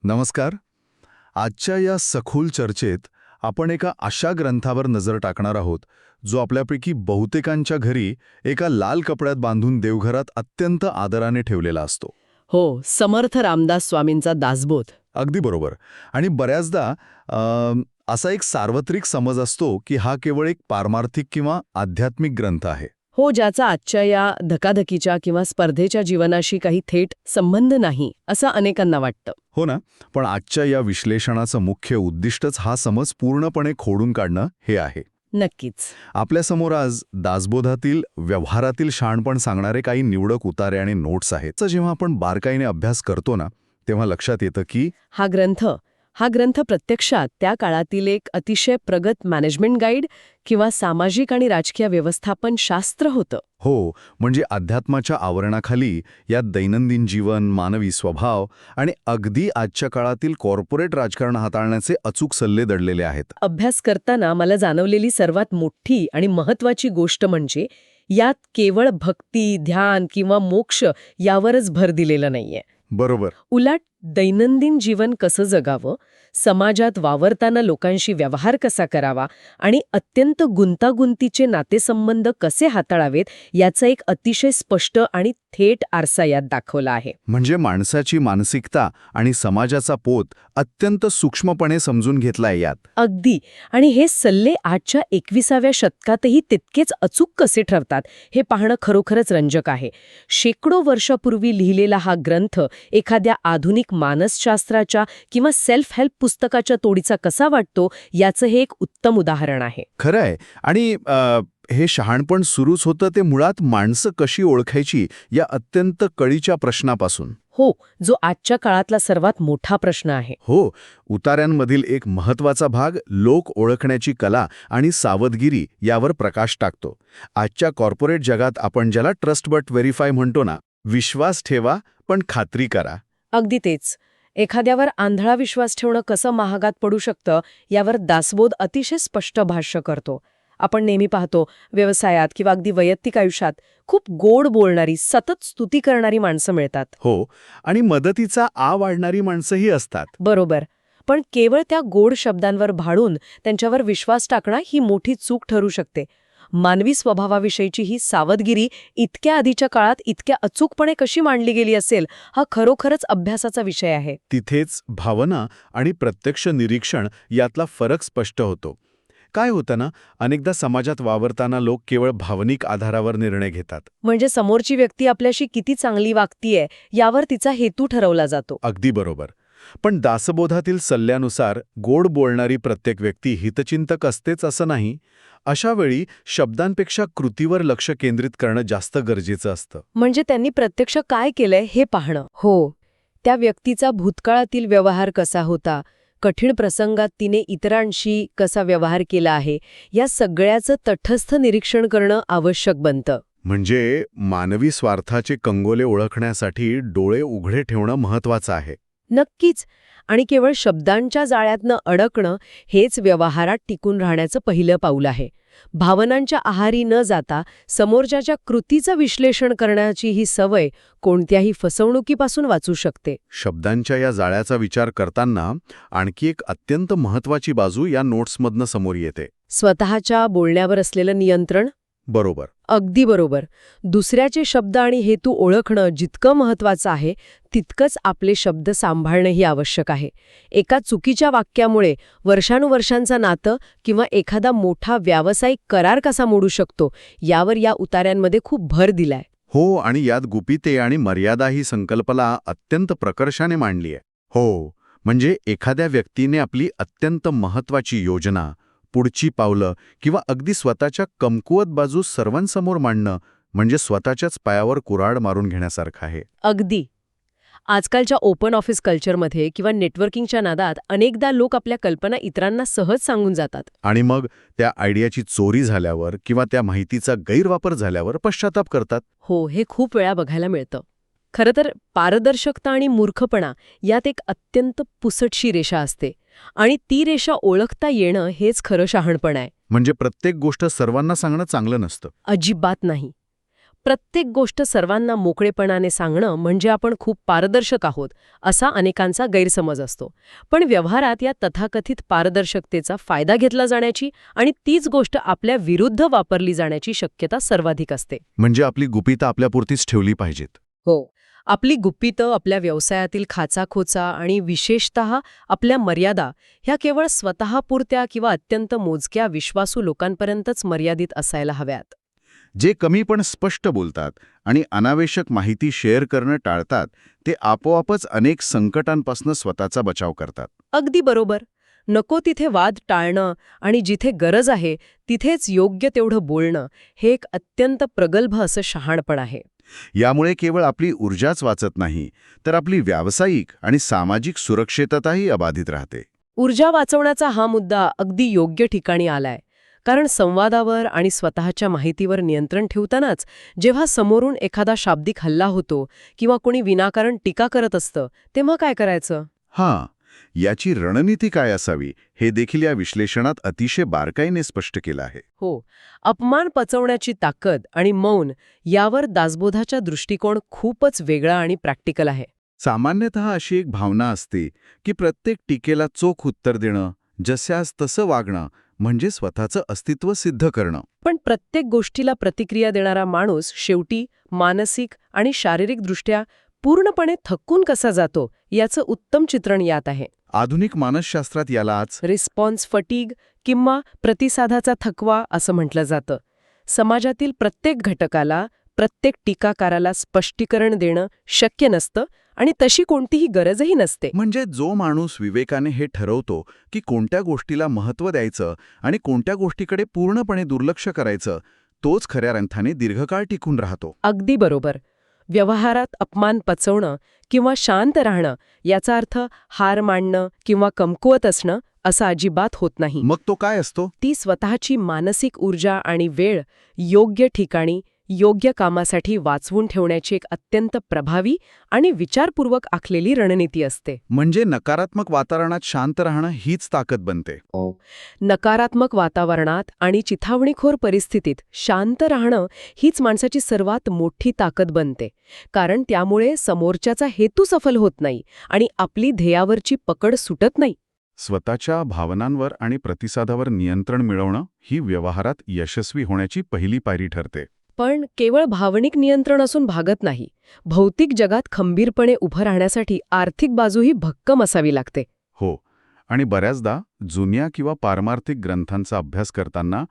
नमस्कार. आजच्या या सखोल चर्चेत आपण एका अशा ग्रंथावर नजर टाकणार आहोत जो आपल्यापैकी बहुतेकांच्या घरी एका लाल कपड्यात बांधून देवघरात अत्यंत आदराने ठेवलेला असतो. हो, समर्थ रामदास स्वामींचा दासबोध. अगदी बरोबर. आणि बऱ्याचदा असा एक सार्वत्रिक समज असतो की हा केवळ एक पारमार्थिक किंवा आध्यात्मिक ग्रंथ आहे. हो, ज्याचा आजच्या या धकाधकीच्या किंवा स्पर्धेच्या जीवनाशी काही थेट संबंध नाही, असं अनेकांना वाटतं. हो ना. पण आजच्या या विश्लेषणाचं मुख्य उद्दिष्टच हा समज पूर्णपणे खोडून काढणं हे आहे. नक्कीच. आपल्यासमोर आज दासबोधातील व्यवहारातील शहाणपण सांगणारे काही निवडक उतारे आणि नोट्स आहेत. जेव्हा आपण बारकाईने अभ्यास करतो ना, तेव्हा लक्षात येतं की हा ग्रंथ प्रत्यक्षात त्या काळातील एक अतिशय प्रगत मॅनेजमेंट गाईड किंवा सामाजिक आणि राजकीय व्यवस्थापन शास्त्र होतं. हो, म्हणजे अध्यात्माच्या आवरणाखाली यात दैनंदिन जीवन, मानवी स्वभाव आणि अगदी आजच्या काळातील कॉर्पोरेट राजकारण हाताळण्याचे अचूक सल्ले दडलेले आहेत. अभ्यास करताना मला जाणवलेली सर्वात मोठी आणि महत्वाची गोष्ट म्हणजे यात केवळ भक्ती, ध्यान किंवा मोक्ष यावरच भर दिलेला नाहीये. बरोबर. उलट दैनंदिन जीवन कसं जगावं, समाजात वावरताना लोकांशी व्यवहार कसा करावा आणि अत्यंत गुंतागुंतीचे नातेसंबंध कसे हाताळावेत याचा एक अतिशय स्पष्ट आणि थेट आरसा यात दाखवला आहे. म्हणजे माणसाची मानसिकता आणि समाजाचा पोत अत्यंत सूक्ष्मपणे समजून घेतलाय यात. अगदी. आणि हे सल्ले आजच्या 21व्या शतकातही तितकेच अचूक कसे ठरतात हे पाहणं खरोखरच रंजक आहे. शेकडो वर्षापूर्वी लिहिलेला हा ग्रंथ एखाद्या आधुनिक मानसशास्त्राच्या किंवा सेल्फ हेल्प पुस्तकाच्या तोडीचा कसा वाटतो याचं हे एक उत्तम उदाहरण आहे. खरंय. आणि हे शहाणपण सुरूच होतं ते मुळात माणसं कशी ओळखायची या अत्यंत कळीच्या प्रश्नापासून. हो, जो आजच्या काळातला सर्वात मोठा प्रश्न आहे. हो, उतार्यांमधील एक महत्वाचा भाग लोक ओळखण्याची कला आणि सावधगिरी यावर प्रकाश टाकतो. आजच्या कॉर्पोरेट जगात आपण ज्याला ट्रस्ट बट व्हेरीफाय म्हणतो ना, विश्वास ठेवा पण खात्री करा. अगदी तेच. एखाद्यावर आंधळा विश्वास ठेवणं कसं महागात पडू शकतं यावर दासबोध अतिशय स्पष्ट भाष्य करतो. आपण नेहमी पाहतो व्यवसायात किंवा अगदी वैयक्तिक आयुष्यात खूप गोड बोलणारी, सतत स्तुती करणारी माणसं मिळतात. हो, आणि मदतीचा आ वाढणारी माणसंही असतात. बरोबर. पण केवळ त्या गोड शब्दांवर भाळून त्यांच्यावर विश्वास टाकणं ही मोठी चूक ठरू शकते. मानवी स्वभावाविषयीची ही सावधगिरी इतक्या आधीच्या काळात इतक्या अचूकपणे कशी मांडली गेली असेल हा खरोखरच अभ्यासाचा विषय आहे. तिथेच भावना आणि प्रत्यक्ष निरीक्षण यातला फरक स्पष्ट होतो. काय होतं ना, अनेकदा समाजात वावरताना लोक केवळ भावनिक आधारावर निर्णय घेतात. म्हणजे समोरची व्यक्ती आपल्याशी किती चांगली वागतीये यावर तिचा हेतू ठरवला जातो. अगदी बरोबर. पण दासबोधातील सल्ल्यानुसार गोड बोलणारी प्रत्येक व्यक्ती हितचिंतक असतेच असं नाही. अशा वेळी शब्दांपेक्षा कृतीवर लक्ष केंद्रित करणं जास्त गरजेचं असतं. म्हणजे त्यांनी प्रत्यक्ष काय केलंय हे पाहणं. हो, त्या व्यक्तीचा भूतकाळातील व्यवहार कसा होता, कठीण प्रसंगात तिने इतरांशी कसा व्यवहार केला आहे, या सगळ्याचं तटस्थ निरीक्षण करणं आवश्यक बनतं. म्हणजे मानवी स्वार्थाचे कंगोले ओळखण्यासाठी डोळे उघडे ठेवणं महत्वाचं आहे. नक्कीच. आणि केवळ शब्दांच्या जाळ्यातनं अडकणं हेच व्यवहारात टिकून राहण्याचं पहिलं पाऊल आहे. भावनांच्या आहारी न जाता समोरच्याच्या कृतीचं विश्लेषण करण्याची ही सवय कोणत्याही फसवणुकीपासून वाचू शकते. शब्दांच्या या जाळ्याचा विचार करताना आणखी एक अत्यंत महत्वाची बाजू या नोट्समधनं समोर येते. स्वतःच्या बोलण्यावर असलेलं नियंत्रण. बरोबर. अगदी बरोबर. दुसऱ्याचे शब्द आणि हेतू ओळखणं जितकं महत्वाचं आहे तितकंच आपले शब्द सांभाळणंही आवश्यक आहे. एका चुकीच्या वाक्यामुळे वर्षानुवर्षांचं नातं किंवा एखादा मोठा व्यावसायिक करार कसा मोडू शकतो यावर या उतार्यांमध्ये खूप भर दिलाय. हो, आणि यात गुपिते आणि मर्यादा ही संकल्पना अत्यंत प्रकर्षाने मांडली आहे. हो, म्हणजे एखाद्या व्यक्तीने आपली अत्यंत महत्वाची योजना, पुढची पावलं किंवा अगदी स्वतःच्या कमकुवत बाजू सर्वांसमोर मांडणं म्हणजे स्वतःच्याच पायावर कुऱ्हाड मारून घेण्यासारखं आहे. अगदी. आजकालच्या ओपन ऑफिस कल्चरमध्ये किंवा नेटवर्किंगच्या नादात अनेकदा लोक आपल्या कल्पना इतरांना सहज सांगून जातात. आणि मग त्या आयडियाची चोरी झाल्यावर किंवा त्या माहितीचा गैरवापर झाल्यावर पश्चाताप करतात. हो, हे खूप वेळा बघायला मिळतं. खरं तर पारदर्शकता आणि मूर्खपणा यात एक अत्यंत पुसटशी रेषा असते आणि ती रेषा ओळखता येणं हेच खरं शहाणपण आहे. म्हणजे प्रत्येक गोष्ट सर्वांना सांगणं चांगलं नसतं. अजिबात नाही. प्रत्येक गोष्ट सर्वांना मोकळेपणाने सांगणं म्हणजे आपण खूप पारदर्शक आहोत असा अनेकांचा गैरसमज असतो. पण व्यवहारात या तथाकथित पारदर्शकतेचा फायदा घेतला जाण्याची आणि तीच गोष्ट आपल्या विरुद्ध वापरली जाण्याची शक्यता सर्वाधिक असते. म्हणजे आपली गुपितं आपल्यापुरतीच ठेवली पाहिजेत. हो, आपली गुपितं, आपल्या व्यवसायातील खाचाखोचा आणि विशेषतः आपल्या मर्यादा ह्या केवळ स्वतःपुरत्या किंवा अत्यंत मोजक्या विश्वासू लोकांपर्यंतच मर्यादित असायला हव्यात. जे कमी पण स्पष्ट बोलतात आणि अनावश्यक माहिती शेअर करणं टाळतात ते आपोआपच अनेक संकटांपासून स्वतःचा बचाव करतात. अगदी बरोबर. नको तिथे वाद टाळणं आणि जिथे गरज आहे तिथेच योग्य तेवढं बोलणं हे एक अत्यंत प्रगल्भ असं शहाणपण आहे. यामुळे केवळ आपली ऊर्जाच वाचत नाही तर आपली व्यावसायिक आणि सामाजिक सुरक्षितताही अबाधित राहते. ऊर्जा वाचवण्याचा हा मुद्दा अगदी योग्य ठिकाणी आलाय. कारण संवादावर आणि स्वतःच्या माहितीवर नियंत्रण ठेवतानाच जेव्हा समोरून एखादा शाब्दिक हल्ला होतो किंवा कोणी विनाकारण टीका करत असतं तेव्हा काय करायचं? हां, याची रणनीती काय असावी हे देखील या विश्लेषणात अतिशय बारकाईने स्पष्ट केलं आहे. हो, अपमान पचवण्याची ताकद आणि मौन यावर दासबोधाचा दृष्टिकोन खूपच वेगळा आणि प्रॅक्टिकल आहे. सामान्यतः अशी एक भावना असते की प्रत्येक टीकेला चोख उत्तर देणं, जस्यास तसं वागणं म्हणजे स्वतःचं अस्तित्व सिद्ध करणं. पण प्रत्येक गोष्टीला प्रतिक्रिया देणारा माणूस शेवटी मानसिक आणि शारीरिकदृष्ट्या पूर्णपणे थकून कसा जातो याचं उत्तम चित्रण यात आहे. आधुनिक मानसशास्त्रात यालाच रिस्पॉन्स फटीग किंवा प्रतिसादाचा थकवा असं म्हटलं जातं. समाजातील प्रत्येक घटकाला, प्रत्येक टीकाकाराला स्पष्टीकरण देणं शक्य नसतं आणि तशी कोणतीही गरजही नसते. म्हणजे जो माणूस विवेकाने हे ठरवतो की कोणत्या गोष्टीला महत्त्व द्यायचं आणि कोणत्या गोष्टीकडे पूर्णपणे दुर्लक्ष करायचं, तोच खऱ्या अर्थाने दीर्घकाळ टिकून राहतो. अगदी बरोबर. व्यवहारात अपमान पचवणं किंवा शांत राहणं याचा अर्थ हार मानणं किंवा कमकुवत असणं असं अजिबात होत नाही. मग तो काय असतो? ती स्वतःची मानसिक ऊर्जा आणि वेळ योग्य ठिकाणी योग्य कामासाठी वाचवून ठेवण्याची एक अत्यंत प्रभावी आणि विचारपूर्वक आखलेली रणनीती असते. म्हणजे नकारात्मक वातावरणात शांत राहणं हीच ताकद बनते. नकारात्मक वातावरणात आणि चिथावणीखोर परिस्थितीत शांत राहणं हीच माणसाची सर्वात मोठी ताकद बनते. कारण त्यामुळे समोरच्याचा हेतू सफल होत नाही आणि आपली ध्येयावरची पकड सुटत नाही. स्वतःच्या भावनांवर आणि प्रतिसादावर नियंत्रण मिळवणं ही व्यवहारात यशस्वी होण्याची पहिली पायरी ठरते. पण केवळ भावनिक नियंत्रण असून भागत नाही. भौतिक जगात खंबीरपणे उभं राहण्यासाठी आर्थिक बाजूही भक्कम असावी लागते. हो, आणि बऱ्याचदा जुन्या किंवा पारमार्थिक ग्रंथांचा अभ्यास करताना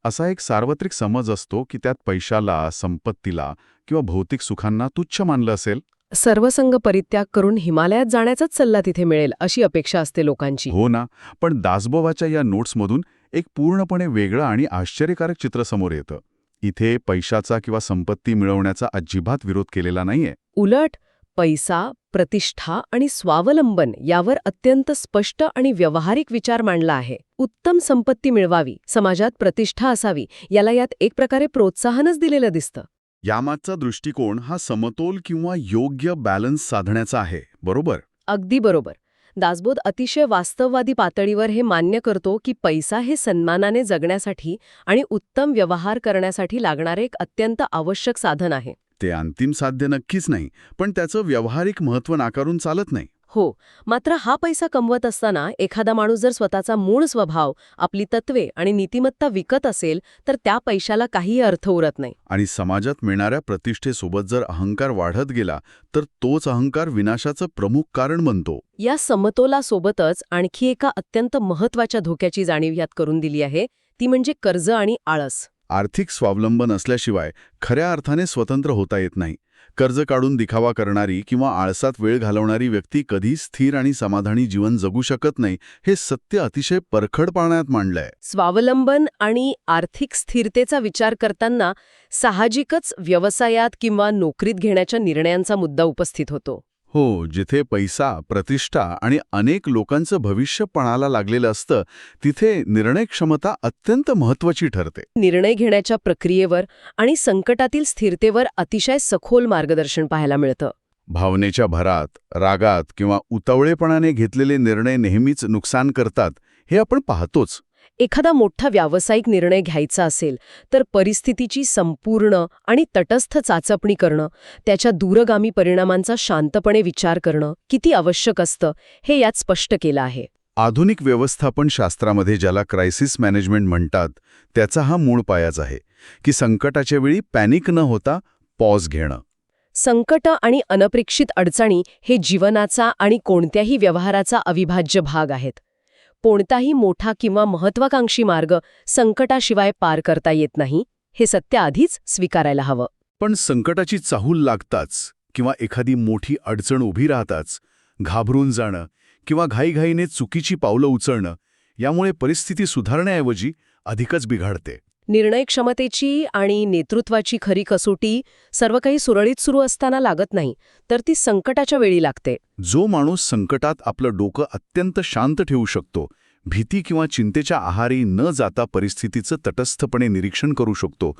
असा एक सार्वत्रिक समज असतो की त्यात पैशाला, संपत्तीला किंवा भौतिक सुखांना तुच्छ मानलं असेल. सर्वसंग परित्याग करून हिमालयात जाण्याचाच सल्ला तिथे मिळेल अशी अपेक्षा असते लोकांची. हो ना, पण दासबोवाच्या या नोट्समधून एक पूर्णपणे वेगळं आणि आश्चर्यकारक चित्र समोर येतं. इथे पैशाचा किंवा संपत्ती मिळवण्याचा अजिबात विरोध केलेला नाहीये. उलट पैसा, प्रतिष्ठा आणि स्वावलंबन यावर अत्यंत स्पष्ट आणि व्यावहारिक विचार मांडला आहे. उत्तम संपत्ती मिळवावी, समाजात प्रतिष्ठा असावी, याला यात एक प्रकारे प्रोत्साहनच दिलेलं दिसतं. यामागचा दृष्टिकोन हा समतोल किंवा योग्य बॅलन्स साधण्याचा आहे, बरोबर? अगदी बरोबर. दासबोध अतिशय वास्तववादी पातळीवर हे मान्य करतो की पैसा हे सन्मानाने जगण्यासाठी आणि उत्तम व्यवहार करण्यासाठी लागणारे एक अत्यंत आवश्यक साधन आहे. ते अंतिम साध्य नक्कीच नाही, पण त्याचं व्यावहारिक महत्त्व नाकारून चालत नाही. हो, मात्र हा पैसा कमवत असताना एखादा माणूस जर स्वतःचा मूळ स्वभाव, आपली तत्वे आणि नीतिमत्ता विकत असेल तर त्या पैशाला काहीही अर्थ उरत नाही. आणि समाजात मिळणाऱ्या प्रतिष्ठेसोबत जर अहंकार वाढत गेला तर तोच अहंकार विनाशाचं प्रमुख कारण बनतो. या समतोलासोबतच आणखी एका अत्यंत महत्त्वाच्या धोक्याची जाणीव यात करून दिली आहे, ती म्हणजे कर्ज आणि आळस. आर्थिक स्वावलंबन असल्याशिवाय खऱ्या अर्थाने स्वतंत्र होता येत नाही. कर्ज काढून दिखावा करणारी किंवा आळसात वेळ घालवणारी व्यक्ती कधीच स्थिर आणि समाधानी जीवन जगू शकत नाही, हे सत्य अतिशय परखडपणात मांडलंय. स्वावलंबन आणि आर्थिक स्थिरतेचा विचार करताना साहजिकच व्यवसायात किंवा नोकरीत घेण्याच्या निर्णयांचा मुद्दा उपस्थित होतो. हो, जिथे पैसा, प्रतिष्ठा आणि अनेक लोकांचं भविष्य पणाला लागलेलं असतं तिथे निर्णय क्षमता अत्यंत महत्त्वाची ठरते. निर्णय घेण्याच्या प्रक्रियेवर आणि संकटातील स्थिरतेवर अतिशय सखोल मार्गदर्शन पाहायला मिळतं. भावनेच्या भरात, रागात किंवा उतावळेपणाने घेतलेले निर्णय नेहमीच नुकसान करतात हे आपण पाहतोच. एखादा मोठा व्यावसायिक निर्णय घ्यायचा असेल तर परिस्थितीची संपूर्ण आणि तटस्थ चाचपणी करणं, त्याच्या दूरगामी परिणामांचा शांतपणे विचार करणं किती आवश्यक असतं हे यात स्पष्ट केलं आहे. आधुनिक व्यवस्थापन शास्त्रामध्ये ज्याला क्रायसिस मॅनेजमेंट म्हणतात, त्याचा हा मूळ पायाच आहे की संकटाच्या वेळी पॅनिक न होता पॉज घेणं. संकट आणि अनपेक्षित अडचणी हे जीवनाचा आणि कोणत्याही व्यवहाराचा अविभाज्य भाग आहेत. कोणताही मोठा किंवा महत्वाकांक्षी मार्ग संकटाशिवाय पार करता येत नाही, हे सत्य आधीच स्वीकारायला हवं. पण संकटाची चाहूल लागताच किंवा एखादी मोठी अडचण उभी राहताच घाबरून जाणं किंवा घाईघाईने चुकीची पावलं उचलणं, यामुळे परिस्थिती सुधारण्याऐवजी अधिकच बिघडते. निर्णय क्षमतेची आणि नेतृत्वाची खरी कसोटी सर्व काही सुरळीत सुरू असताना लागत नाही, तर ती संकटाच्या वेळी लागते. जो माणूस संकटात आपलं डोकं अत्यंत शांत ठेवू शकतो, भीती किंवा चिंतेच्या आहारी न जाता परिस्थितीचं तटस्थपणे निरीक्षण करू शकतो,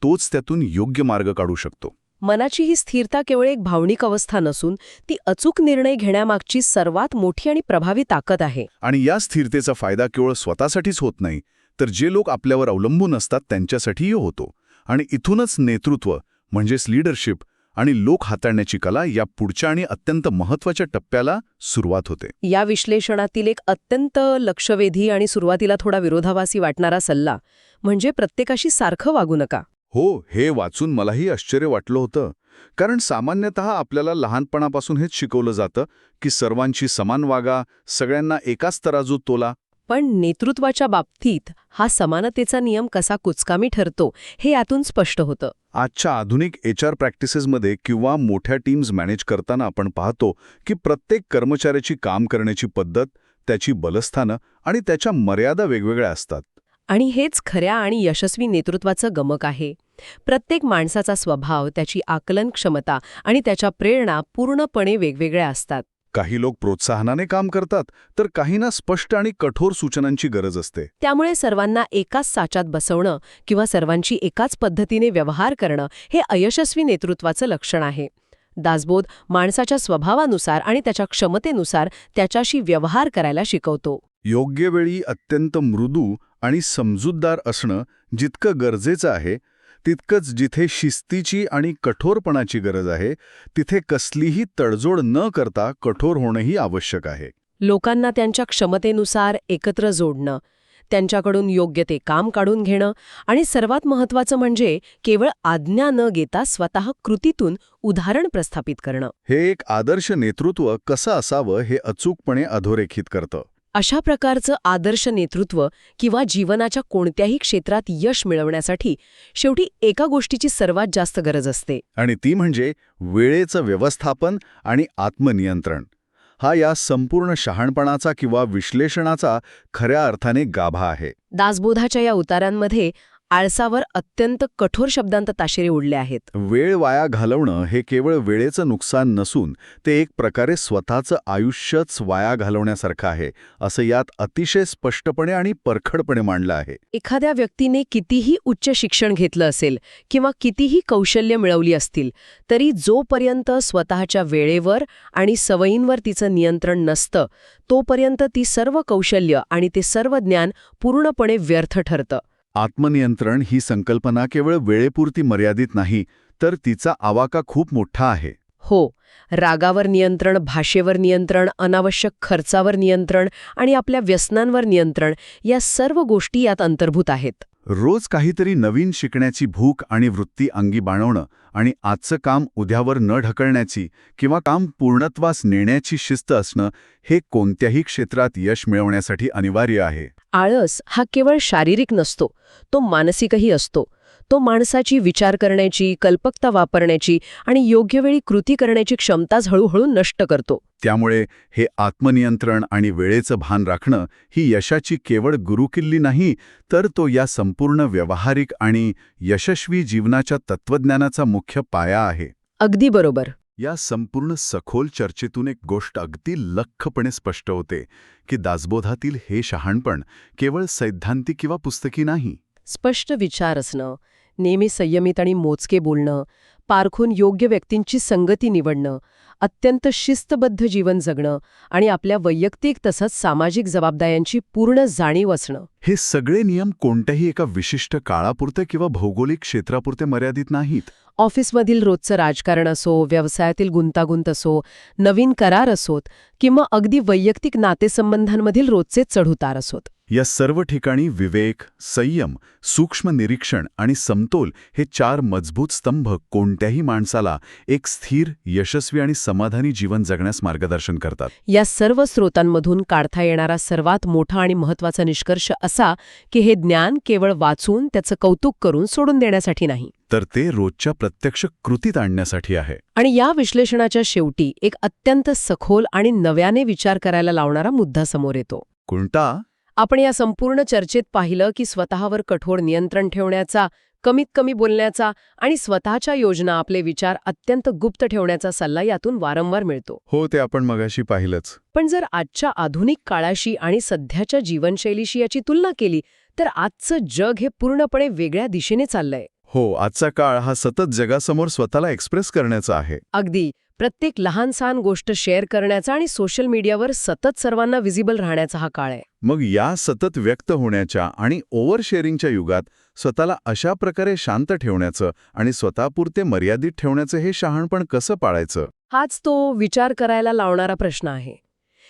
तोच त्यातून योग्य मार्ग काढू शकतो. मनाची ही स्थिरता केवळ एक भावनिक अवस्था नसून ती अचूक निर्णय घेण्यामागची सर्वात मोठी आणि प्रभावी ताकद आहे. आणि या स्थिरतेचा फायदा केवळ स्वतःसाठीच होत नाही, तर जे लोक आपल्यावर अवलंबून असतात त्यांच्यासाठीही होतो. आणि इथूनच नेतृत्व म्हणजेच लीडरशिप आणि लोक हाताळण्याची कला या पुढच्या आणि अत्यंत महत्त्वाच्या टप्प्याला सुरुवात होते. या विश्लेषणातील एक अत्यंत लक्षवेधी आणि सुरुवातीला थोडा विरोधाभासी वाटणारा सल्ला म्हणजे प्रत्येकाशी सारखं वागू नका. हो, हे वाचून मलाही आश्चर्य वाटलं होतं. कारण सामान्यतः आपल्याला लहानपणापासून हेच शिकवलं जातं की सर्वांशी समान वागा, सगळ्यांना एकाच तराजूत तोला. पण नेतृत्वाच्या बाबतीत हा समानतेचा नियम कसा कुचकामी ठरतो हे यातून स्पष्ट होतं. आजच्या आधुनिक HR प्रॅक्टिसेसमध्ये किंवा मोठ्या टीम्स मॅनेज करताना आपण पाहतो की प्रत्येक कर्मचाऱ्याची काम करण्याची पद्धत, त्याची बलस्थानं आणि त्याच्या मर्यादा वेगवेगळ्या असतात. आणि हेच खऱ्या आणि यशस्वी नेतृत्वाचं गमक आहे. प्रत्येक माणसाचा स्वभाव, त्याची आकलन क्षमता आणि त्याच्या प्रेरणा पूर्णपणे वेगवेगळ्या असतात. काही लोक प्रोत्साहनाने काम करतात, तर काहींना स्पष्ट आणि कठोर सूचनांची गरज असते. त्यामुळे सर्वांना एकाच साच्यात बसवणं किंवा सर्वांची एकाच पद्धतीने व्यवहार करणं हे अयशस्वी नेतृत्वाचं लक्षण आहे. दासबोध माणसाच्या स्वभावानुसार आणि त्याच्या क्षमतेनुसार त्याच्याशी व्यवहार करायला शिकवतो. योग्य वेळी अत्यंत मृदू आणि समजूतदार असणं जितकं गरजेचं आहे, तितकंच जिथे शिस्तीची आणि कठोरपणाची गरज आहे, तिथे कसलीही तडजोड न करता कठोर होणंही आवश्यक आहे. लोकांना त्यांच्या क्षमतेनुसार एकत्र जोडणं, त्यांच्याकडून योग्य ते काम काढून घेणं आणि सर्वात महत्त्वाचं म्हणजे केवळ आज्ञा न घेता स्वतः कृतीतून उदाहरण प्रस्थापित करणं. हे एक आदर्श नेतृत्व कसं असावं हे अचूकपणे अधोरेखित करतं. अशा प्रकारचं आदर्श नेतृत्व किंवा जीवनाच्या कोणत्याही क्षेत्रात यश मिळवण्यासाठी शेवटी एका गोष्टीची सर्वात जास्त गरज असते. आणि ती म्हणजे वेळेचं व्यवस्थापन आणि आत्मनियंत्रण. हा या संपूर्ण शहाणपणाचा किंवा विश्लेषणाचा खऱ्या अर्थाने गाभा आहे. दासबोधाच्या या उतारांमध्ये आळसावर अत्यंत कठोर शब्दांत ताशेरे उडले आहेत. वेळ वाया घालवणं हे केवळ वेळेचं नुकसान नसून ते एक प्रकारे स्वतःचं आयुष्यच वाया घालवण्यासारखं आहे, असं यात अतिशय स्पष्टपणे आणि परखडपणे मांडलं आहे. एखाद्या व्यक्तीने कितीही उच्च शिक्षण घेतलं असेल किंवा कितीही कौशल्य मिळवली असतील, तरी जोपर्यंत स्वतःच्या वेळेवर आणि सवयींवर तिचं नियंत्रण नसतं, तोपर्यंत ती सर्व कौशल्य आणि ते सर्व ज्ञान पूर्णपणे व्यर्थ ठरतं. आत्मनियंत्रण ही संकल्पना केवळ वेळेपुरती मर्यादित नाही, तर तिचा आवाका खूप मोठा आहे. हो, रागावर नियंत्रण, भाषेवर नियंत्रण, अनावश्यक खर्चावर नियंत्रण आणि आपल्या व्यसनांवर नियंत्रण या सर्व गोष्टी यात अंतर्भूत आहेत. रोज काहीतरी नवीन शिकण्याची भूक आणि वृत्ती अंगी बाणवणं आणि आजचं काम उद्यावर न ढकलण्याची किंवा काम पूर्णत्वास नेण्याची शिस्त असणं हे कोणत्याही क्षेत्रात यश मिळवण्यासाठी अनिवार्य आहे. आळस हा केवळ शारीरिक नसतो, तो मानसिकही असतो. तो माणसाची विचार करण्याची, कल्पकता वापरण्याची आणि योग्य वेळी कृती करण्याची क्षमताच हळूहळू नष्ट करतो. त्यामुळे हे आत्मनियंत्रण आणि वेळेचं भान राखणं ही यशाची केवळ गुरुकिल्ली नाही, तर तो या संपूर्ण व्यावहारिक आणि यशस्वी जीवनाच्या तत्त्वज्ञानाचा मुख्य पाया आहे. अगदी बरोबर. या संपूर्ण सखोल चर्चेतून एक गोष्ट अगदी लख्खपणे स्पष्ट होते की दासबोधातील हे शहाणपण केवळ सैद्धांतिक किंवा पुस्तकी नाही. स्पष्ट विचार असणं, नेहमी संयमित आणि मोजके बोलणं, पारखून योग्य व्यक्तींची संगती निवडणं अत्यंत शिस्तबद्ध जीवन जगणं आणि आपल्या वैयक्तिक तसंच सामाजिक जबाबदाऱ्यांची पूर्ण जाणीव असणं. हे सगळे नियम कोणत्याही एका विशिष्ट काळापुरते किंवा भौगोलिक क्षेत्रापुरते मर्यादित नाहीत. ऑफिसमधील रोजचं राजकारण असो, व्यवसायातील गुंतागुंत असो, नवीन करार असोत किंवा अगदी वैयक्तिक नातेसंबंधांमधील रोजचे चढउतार असोत. या सर्व ठिकाणी विवेक, संयम, सूक्ष्म निरीक्षण आणि समतोल हे 4 मजबूत स्तंभ कोणत्याही माणसाला एक स्थिर, यशस्वी आणि समाधानी जीवन जगण्यास मार्गदर्शन करतात. या सर्व स्रोतांमधून काढता येणारा सर्वात मोठा आणि महत्त्वाचा निष्कर्ष असा की हे ज्ञान केवळ वाचून त्याचं कौतुक करून सोडून देण्यासाठी नाही, तर ते रोजच्या प्रत्यक्ष कृतीत आणण्यासाठी आहे. आणि या विश्लेषणाच्या शेवटी एक अत्यंत सखोल आणि नव्याने विचार करायला लावणारा मुद्दा समोर येतो. कोणता? आपण या संपूर्ण चर्चेत पाहिलं की स्वतःवर कठोर नियंत्रण ठेवण्याचा, कमीत कमी बोलण्याचा आणि स्वतःच्या योजना, आपले विचार अत्यंत गुप्त ठेवण्याचा सल्ला यातून वारंवार मिळतो. हो, ते आपण मगाशी पाहिलंच. पण जर आजच्या आधुनिक काळाशी आणि सध्याच्या जीवनशैलीशी याची तुलना केली तर आजचं जग हे पूर्णपणे वेगळ्या दिशेने चाललंय. हो, आजचा काळ हा सतत जगासमोर स्वतःला एक्सप्रेस करण्याचा आहे. अगदी प्रत्येक लहान-सहान गोष्ट शेअर करण्याचा आणि सोशल मीडियावर सतत सर्वांना विजिबल राहण्याचा हा काळ आहे. मग या सतत व्यक्त होण्याच्या आणि ओव्हर शेअरिंगच्या युगात स्वतःला अशा प्रकारे शांत ठेवण्याचं आणि स्वतःपुरते मर्यादित ठेवण्याचं हे शहाणपण कसं पाळायचं? हाच तो विचार करायला लावणारा प्रश्न आहे.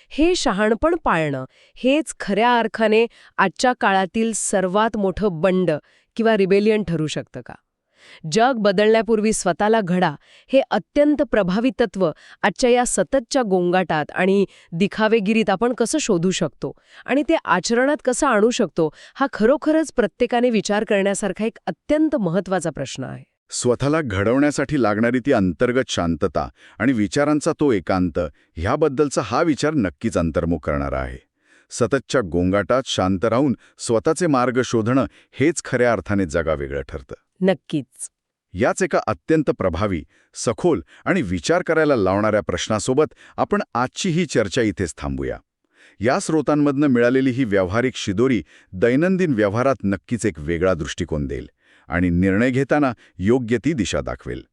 हे शहाणपण पाळणं हेच खऱ्या अर्थाने आजच्या काळातील सर्वात मोठं बंड किंवा रिबेलियन ठरू शकतं का? जग बदलण्यापूर्वी स्वतःला घडा हे अत्यंत प्रभावी तत्व आजच्या या सततच्या गोंगाटात आणि दिखावेगिरीत आपण कसं शोधू शकतो आणि ते आचरणात कसं आणू शकतो, हा खरोखरच प्रत्येकाने विचार करण्यासारखा एक अत्यंत महत्त्वाचा प्रश्न आहे. स्वतःला घडवण्यासाठी लागणारी ती अंतर्गत शांतता आणि विचारांचा तो एकांत, ह्याबद्दलचा हा विचार नक्कीच अंतर्मुख करणारा आहे. सततच्या गोंगाटात शांत राहून स्वतःचे मार्ग शोधणं हेच खऱ्या अर्थाने जगावेगळं ठरतं. नक्कीच. याच एका अत्यंत प्रभावी, सखोल आणि विचार करायला लावणाऱ्या प्रश्नासोबत आपण आजची ही चर्चा इथेच थांबूया. या स्रोतांमधनं मिळालेली ही व्यावहारिक शिदोरी दैनंदिन व्यवहारात नक्कीच एक वेगळा दृष्टिकोन देईल आणि निर्णय घेताना योग्य ती दिशा दाखवेल.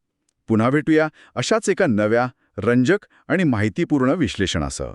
पुन्हा भेटूया अशाच एका नव्या, रंजक आणि माहितीपूर्ण विश्लेषणासह.